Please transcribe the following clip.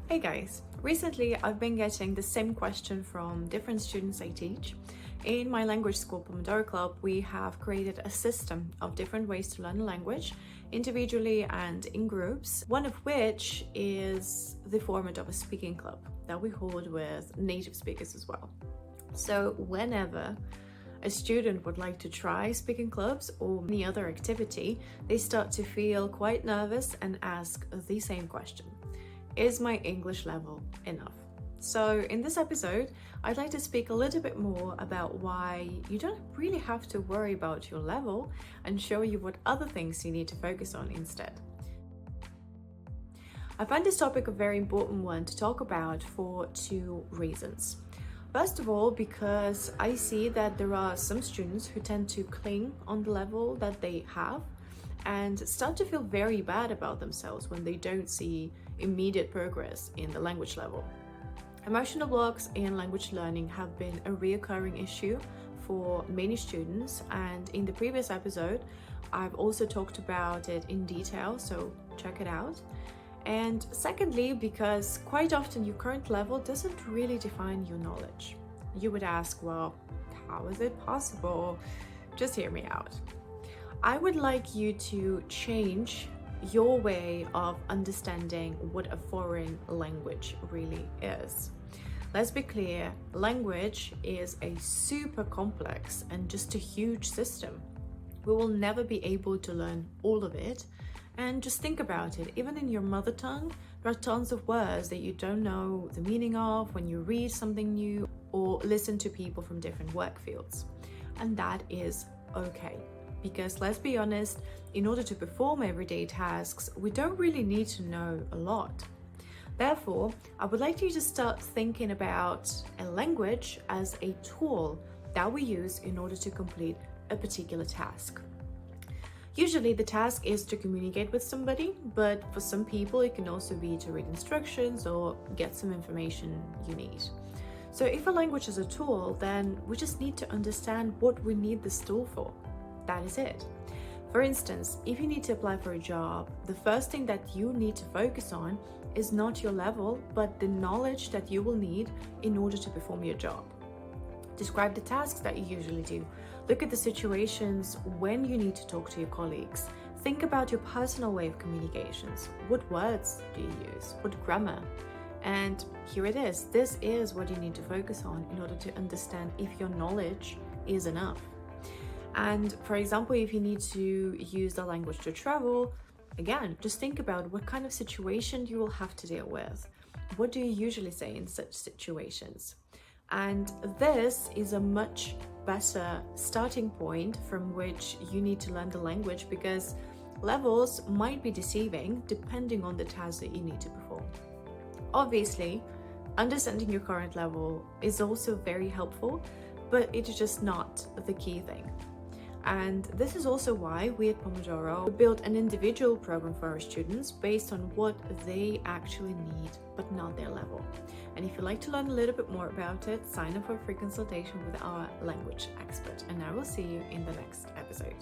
Hey guys, recently I've been getting the same question from different students I teach. In my language school, Pomodoro Club, we have created a system of different ways to learn a language, individually and in groups, one of which is the format of a speaking club that we hold with native speakers as well. So whenever a student would like to try speaking clubs or any other activity, they start to feel quite nervous and ask the same question. Is my English level enough? So in this episode, I'd like to speak a little bit more about why you don't really have to worry about your level and show you what other things you need to focus on instead. I find this topic a very important one to talk about for two reasons. First of all, because I see that there are some students who tend to cling on the level that they have and start to feel very bad about themselves when they don't see immediate progress in the language level. Emotional blocks in language learning have been a reoccurring issue for many students, and in the previous episode I've also talked about it in detail, so check it out. And secondly, because quite often your current level doesn't really define your knowledge. You would ask, well, how is it possible? Just hear me out. I would like you to change your way of understanding what a foreign language really is. Let's be clear, language is a super complex and just a huge system. We will never be able to learn all of it. And just think about it, even in your mother tongue, there are tons of words that you don't know the meaning of when you read something new or listen to people from different work fields. And that is okay. Because let's be honest, in order to perform everyday tasks, we don't really need to know a lot. Therefore, I would like you to start thinking about a language as a tool that we use in order to complete a particular task. Usually the task is to communicate with somebody, but for some people it can also be to read instructions or get some information you need. So if a language is a tool, then we just need to understand what we need this tool for. That is it. For instance, if you need to apply for a job, the first thing that you need to focus on is not your level, but the knowledge that you will need in order to perform your job. Describe the tasks that you usually do. Look at the situations when you need to talk to your colleagues. Think about your personal way of communications. What words do you use? What grammar? And here it is. This is what you need to focus on in order to understand if your knowledge is enough. And for example, if you need to use the language to travel, again, just think about what kind of situation you will have to deal with. What do you usually say in such situations? And this is a much better starting point from which you need to learn the language, because levels might be deceiving depending on the task that you need to perform. Obviously, understanding your current level is also very helpful, but it's just not the key thing. And this is also why we at Pomodoro built an individual program for our students based on what they actually need, but not their level. And if you'd like to learn a little bit more about it, sign up for a free consultation with our language expert. And I will see you in the next episode.